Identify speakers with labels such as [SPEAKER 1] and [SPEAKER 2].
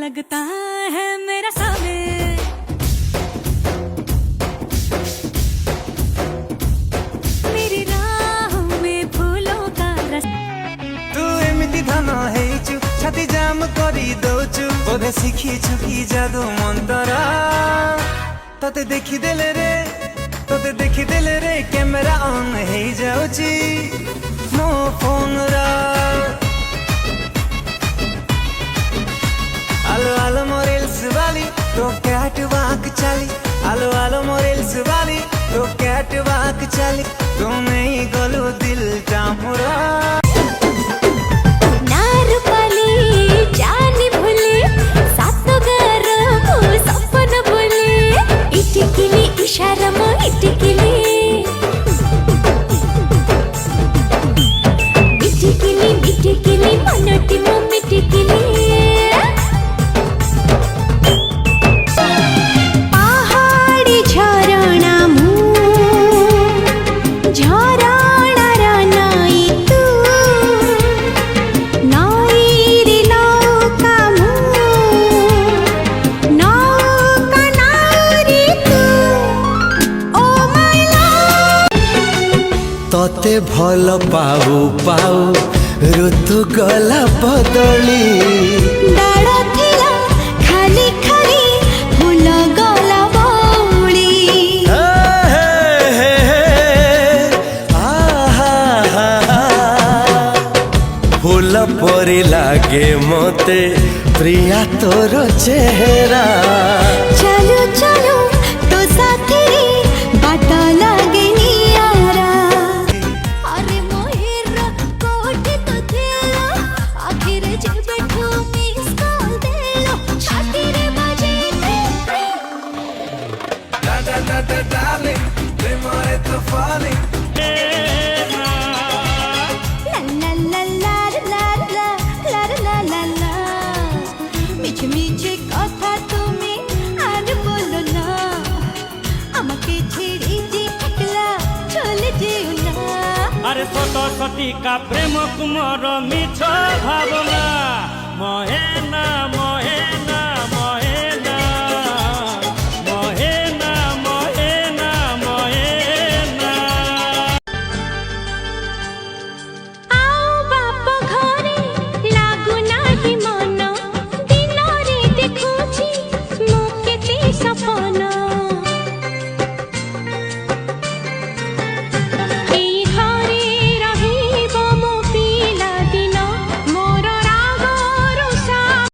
[SPEAKER 1] लगता है मेरा सामने। मेरी राहों में फूलों का रस।
[SPEAKER 2] तू एमिति धन हेचु छाती जाम करी दौचु बोधे शिखिछु कि जादू मंतर तते देखी देले रे कैमरा ऑन हे जाउची मो फोन रा आलो आलो मोरेल्स वाली तो कैट वाक चली आलो आलो मोरेल्स वाली तो कैट वाक चली तुम्हें ही गलो दिल टामुरा
[SPEAKER 3] तते भल पाऊ पाऊ ऋतु गला बदली
[SPEAKER 1] डाळ थिला खाली खाली फूल गला बौली
[SPEAKER 3] फूल परी लागे मते प्रिया तोर चेहरा
[SPEAKER 1] चलो चलो तो साथी बाट लागे नियारा अरे मोहिर कोठी तो थिला आखिर जे बैठो मिस कॉल देलो छाती रे बाजे
[SPEAKER 2] darling they more to falling
[SPEAKER 1] ला ला ला ला ला ला ला ला মিছে মিছে কথা তুমি আর বলো না আমাকে ছেড়ে যে একলা চলে যেও না
[SPEAKER 4] আরে ছোট ছটিকা প্রেম কুমর মিছ ভাবনা মহে না